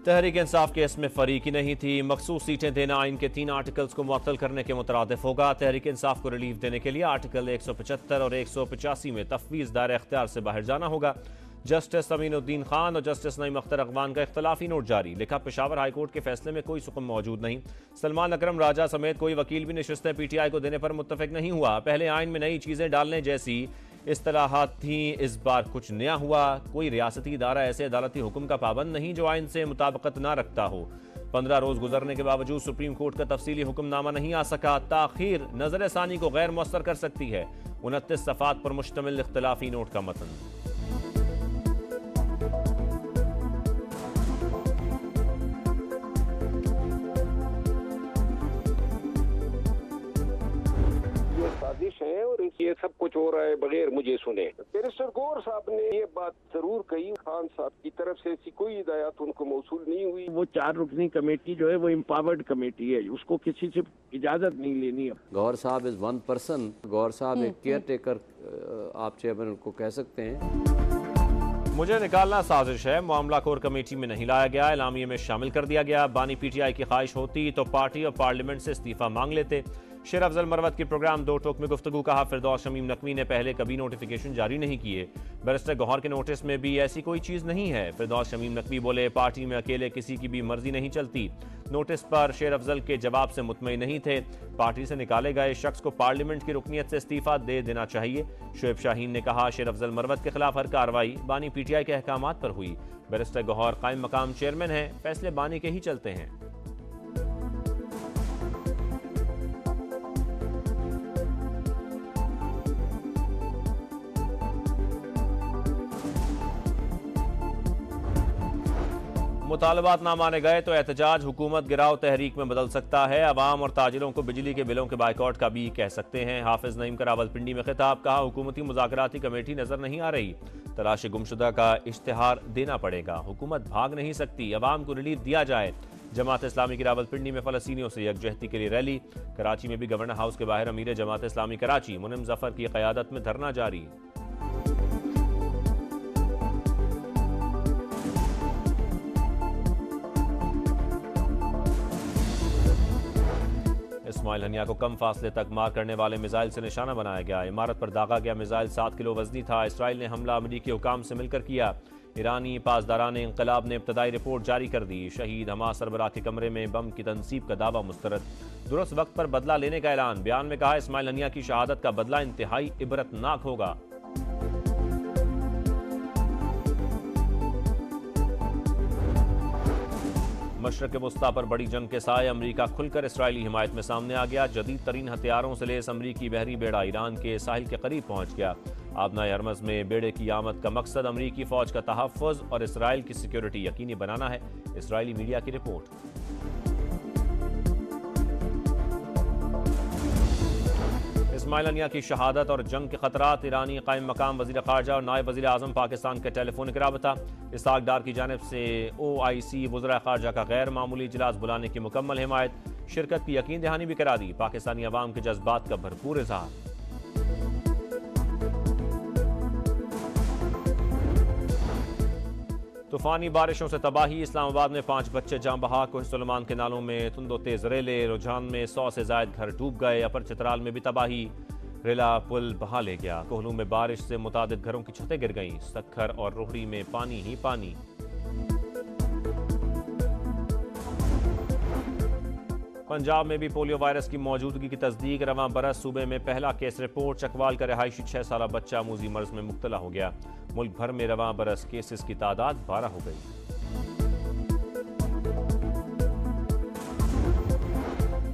Tehreek Insaf case में फरीकी नहीं थी। मखसूस सीटें देना आइन के 3 आर्टिकल्स को मुअत्तल करने के मुतरादिफ होगा। तहरीक इंसाफ को रिलीफ देने के लिए आर्टिकल 175 और 185 में तफवीज़ दायरे इख्तियार से बाहर जाना होगा। जस्टिस अमीनुद्दीन खान और जस्टिस नईम अख्तर अगवान का इख्तलाफी नोट जारी। लिखा, पेशावर हाई कोर्ट के फैसले में कोई सुकून मौजूद नहीं। सलमान अकरम राजा समेत कोई वकील भी नशिस्तें PTI को देने पर मुत्तफिक नहीं हुआ। पहले आइन में नई चीजें डालने जैसी इस्तलाहात थी, इस बार कुछ नया हुआ। कोई रियासती इदारा ऐसे अदालती हुक्म का पाबंद नहीं जो आइन से मुताबिकत ना रखता हो। 15 रोज गुजरने के बावजूद सुप्रीम कोर्ट का तफसीली हुक्मनामा नहीं आ सका। ताखीर नजर सानी को गैर मुअस्सर कर सकती है। 29 सफ़ात पर मुश्तमिल इख्तलाफी नोट का मतन। है और ये सब कुछ हो रहा है बगैर मुझे सुने। बैरिस्टर गौहर साहब ने ये बात जरूर कही, खान साहब की तरफ से ऐसी कोई हिदायत उनको मौसूल नहीं हुई। वो 4 रुकनी कमेटी जो है वो एम्पावर्ड कमेटी है, उसको किसी से इजाजत नहीं लेनी है। गौहर साहब इज 1 पर्सन। गौहर साहब एक केयर टेकर आप चेयरमैन उनको कह सकते हैं। मुझे निकालना साजिश है। मामला कोर कमेटी में नहीं लाया गया, एलामिये में शामिल कर दिया गया। बानी PTI की ख्वाहिश होती तो पार्टी और पार्लियामेंट से इस्तीफा मांग लेते। शेर अफजल मरवत की प्रोग्राम 2 टोक में गुफ्तगू। कहा, फिरदौस शमीम नकवी ने पहले कभी नोटिफिकेशन जारी नहीं किए। बैरिस्टर गौहर के नोटिस में भी ऐसी कोई चीज नहीं है। फिरदौस शमीम नकवी बोले, पार्टी में अकेले किसी की भी मर्जी नहीं चलती। नोटिस पर शेर अफजल के जवाब से मुतमईन नहीं थे। पार्टी से निकाले गए शख्स को पार्लियामेंट की रुकनियत से इस्तीफा दे देना चाहिए। शुएब शाहीन ने कहा, शेर अफजल मरवत के खिलाफ हर कार्रवाई बानी PTI के अहकामात पर हुई। बैरिस्टर गौहर कायम मकाम चेयरमैन है, फैसले बानी के ही चलते हैं। मुतालबात ना माने गए तो एहतजाज हुकूमत गिराव तहरीक में बदल सकता है। अवाम और ताजिरों को बिजली के बिलों के बाइकआउट का भी कह सकते हैं। हाफिज नईम का रावलपिंडी में खिताब। कहा, हुकूमती मुज़ाकराती कमेटी नजर नहीं आ रही। तलाश गुमशुदा का इश्तिहार देना पड़ेगा। हुकूमत भाग नहीं सकती, अवाम को रिलीफ दिया जाए। जमात इस्लामी की रावलपिंडी में फ़लस्तीनियों से यकजहती के लिए रैली। कराची में भी गवर्नर हाउस के बाहर अमीर जमात इस्लामी कराची मुनिम जफर की क़यादत में धरना जारी। इस्माइल हनिया को कम फासले तक मार करने वाले मिसाइल से निशाना बनाया गया। इमारत पर दागा गया मिसाइल 7 किलो वजनी था। इसराइल ने हमला अमरीकी हुकाम से मिलकर किया। ईरानी पासदारान इंकलाब ने इब्तदाई रिपोर्ट जारी कर दी। शहीद हमास सरबराह के कमरे में बम की तनसीब का दावा मुस्तरद। दुरुस्त वक्त पर बदला लेने का ऐलान। बयान में कहा, इस्माइल हनिया की शहादत का बदला इंतहाई इबरतनाक होगा। मशरक़ वस्ता पर बड़ी जंग के साए अमरीका खुलकर इसराइली हिमायत में सामने आ गया। जदीद तरीन हथियारों से लैस अमरीकी बहरी बेड़ा ईरान के साहिल के करीब पहुंच गया। आबनाए हरमज़ में बेड़े की आमद का मकसद अमरीकी फौज का तहफ़्फ़ुज़ और इसराइल की सिक्योरिटी यकीनी बनाना है। इसराइली मीडिया की रिपोर्ट। इस्माइल हनिया की शहादत और जंग के खतरात। ईरानी कायम मकाम वज़ीर ख़ारजा और नायब वज़ीर आज़म पाकिस्तान के टेलीफोनिक राबता। इसहाक़ डार की जानिब से OIC वज़ीर ख़ारजा का गैर मामूली इजलास बुलाने की मुकम्मल हिमायत। शिरकत की यकीन दहानी भी करा दी। पाकिस्तानी अवाम के जज्बात का भरपूर इज़हार। तूफानी बारिशों से तबाही। इस्लामाबाद में 5 बच्चे जान बहा। कोहिस्सुलेमान के नालों में तुंदो तेज रेले। रुझान में 100 से ज्यादा घर डूब गए। अपर चित्राल में भी तबाही। रेला पुल बहा ले गया। कोहलू में बारिश से मुतादिद घरों की छतें गिर गईं। सक्खर और रोहड़ी में पानी ही पानी। पंजाब में भी पोलियो वायरस की मौजूदगी की तस्दीक। रवां बरस सूबे में पहला केस रिपोर्ट। चकवाल का रिहायशी 6 साला बच्चा मूजी मर्ज में मुब्तला हो गया। मुल्क भर में रवां बरस केसेस की तादाद 12 हो गई।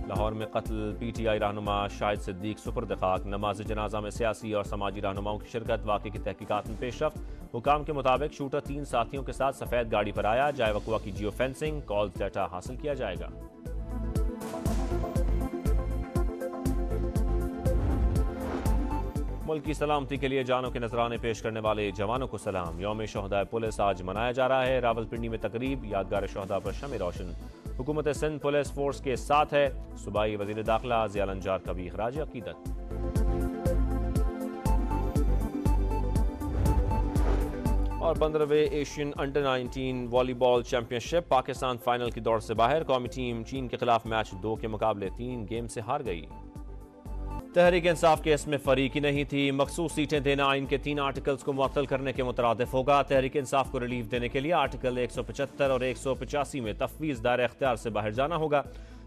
लाहौर में कत्ल। PTI रहनुमा शाहिद सिद्दीक सुपुर्द खाक। नमाज जनाजा में सियासी और समाजी रहनुमाओं की शिरकत। वाक़े की तहकीकात में पेशरफ्त। हुकाम के मुताबिक शूटर 3 साथियों के साथ सफेद गाड़ी पर आया। जाए वक़्वा की जियो फेंसिंग कॉल्स डाटा हासिल किया जाएगा। मुल्क की सलामती के लिए जानों के नजराने पेश करने वाले जवानों को सलाम। यौम शोहदा पुलिस आज मनाया जा रहा है। रावलपिंडी में तकरीब। यादगार शोहदा पर शमे रोशन। हुकूमत सिंध पुलिस फोर्स के साथ है। सूबाई वज़ीर दाखिला ज़िया लंजार का भी इखराज अकीदत। और 15वें Asian under 19 volleyball championship Pakistan final की दौड़ से बाहर। कौमी टीम चीन के खिलाफ मैच 2 के मुकाबले 3 गेम से हार गई। तहरीक इंसाफ केस में फरीकी नहीं थी। मखसूस सीटें देना आइन के 3 आर्टिकल्स को मुअत्तल करने के मुतरादिफ होगा। तहरीक इंसाफ को रिलीफ देने के लिए आर्टिकल 175 और 185 में तफवीज़ दायरे इख्तियार से बाहर जाना होगा।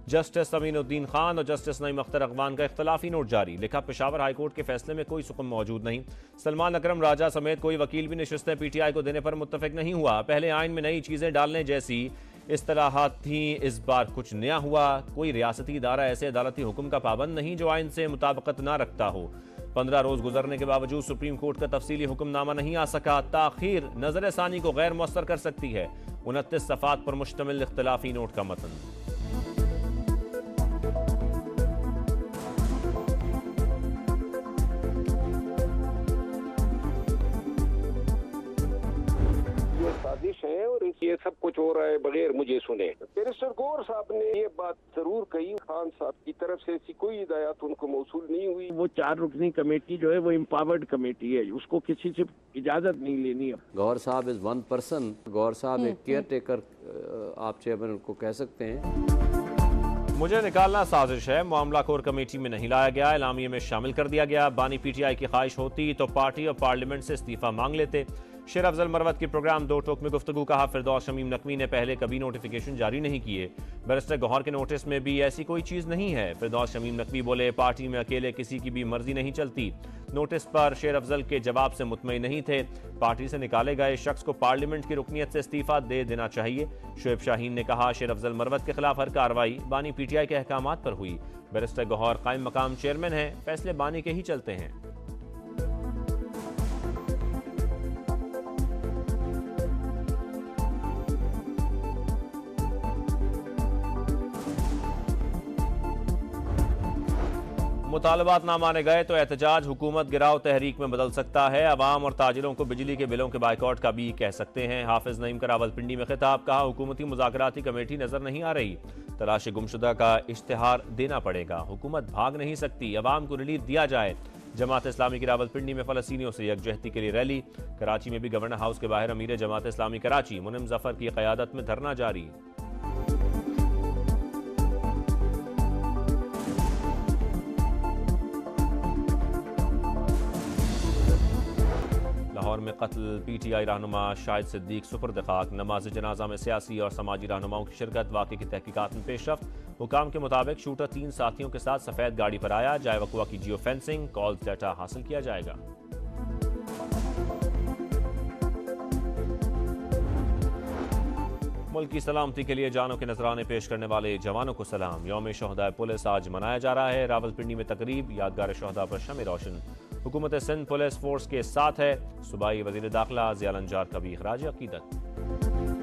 जस्टिस अमीनुद्दीन खान और जस्टिस नईम अख्तर अगवान का इख्तलाफी नोट जारी। लिखा, पेशावर हाईकोर्ट के फैसले में कोई सुकून मौजूद नहीं। सलमान अकरम राजा समेत कोई वकील भी नशिस्तें पीटीआई को देने पर मुत्तफिक नहीं हुआ। पहले आइन में नई चीजें डालने जैसी इस्तलाहात थी, इस बार कुछ नया हुआ। कोई रियासती इदारा ऐसे अदालती हुक्म का पाबंद नहीं जो आइन से मुताबिकत ना रखता हो। 15 रोज गुजरने के बावजूद सुप्रीम कोर्ट का तफसीली हुक्मनामा नहीं आ सका। ताखीर नजर सानी को गैर मौसर कर सकती है। 29 सफ़ात पर मुश्तमिल इख्तलाफी नोट का मतन। है और ये सब कुछ हो रहा है बगैर मुझे सुने। बैरिस्टर गौर साहब ने ये बात जरूर कही, खान साहब की तरफ से ऐसी कोई हिदायत उनको मौसूल नहीं हुई। वो 4 रुकनी कमेटी जो है वो एम्पावर्ड कमेटी है, उसको किसी से इजाजत नहीं लेनी है। गौर साहब इज 1 पर्सन। गौर साहब एक केयर टेकर आप चेयरमैन उनको कह सकते हैं। मुझे निकालना साजिश है। मामला कोर कमेटी में नहीं लाया गया, एलामिये में शामिल कर दिया गया। बानी पीटीआई की ख्वाहिश होती तो पार्टी और पार्लियामेंट से इस्तीफा मांग लेते। शेर अफजल मरवत की प्रोग्राम 2 टोक में गुफ्तगू। कहा, फिरदौस शमीम नकवी ने पहले कभी नोटिफिकेशन जारी नहीं किए। बैरिस्टर गौहर के नोटिस में भी ऐसी कोई चीज़ नहीं है। फिरदौस शमीम नकवी बोले, पार्टी में अकेले किसी की भी मर्जी नहीं चलती। नोटिस पर शेर अफजल के जवाब से मुतमईन नहीं थे। पार्टी से निकाले गए शख्स को पार्लियामेंट की रुकनियत से इस्तीफा दे देना चाहिए। शुएब शाहीन ने कहा, शेर अफजल मरवत के खिलाफ हर कार्रवाई बानी पीटीआई के अहकामात पर हुई। बैरिस्टर गौहर कायम मकाम चेयरमैन हैं, फैसले बानी के ही चलते हैं। मुतालबात ना माने गए तो एहतजाज हुकूमत गिराव तहरीक में बदल सकता है। अवाम और ताजिरों को बिजली के बिलों के बाइकआउट का भी कह सकते हैं। हाफिज नईम का रावलपिंडी में खिताब। कहा, हुकूमती मुज़ाकराती कमेटी नजर नहीं आ रही। तलाश गुमशुदा का इश्तिहार देना पड़ेगा। हुकूमत भाग नहीं सकती, अवाम को रिलीफ दिया जाए। जमात इस्लामी की रावलपिंडी में फ़लस्तीनियों से यकजहती के लिए रैली। कराची में भी गवर्नर हाउस के बाहर अमीर जमात इस्लामी कराची मुनिम जफर की क़यादत में धरना जारी। लाहौर में कत्ल पीटीआई रहनुमा शाहिद सिद्दीक सुपुर्द खाक। नमाज जनाजा में सियासी और समाजी रहनुमाओं की शिरकत। वाक़े की तहकीकात में पेशरफ्त। हुकाम के मुताबिक शूटर 3 साथियों के साथ सफ़ेद गाड़ी पर आया। जाए वकुआ की जियो फेंसिंग कॉल्स डाटा हासिल किया जाएगा। मुल्क की सलामती के लिए जानों के नजराने पेश करने वाले जवानों को सलाम। यौम शोहदा पुलिस आज मनाया जा रहा है। रावलपिंडी में तकरीब। यादगार शोहदा पर शमे रोशन। हुकूमत सिंध पुलिस फोर्स के साथ है। सूबाई वज़ीर दाखिला ज़िया लंजार का भी इखराज अक़ीदत।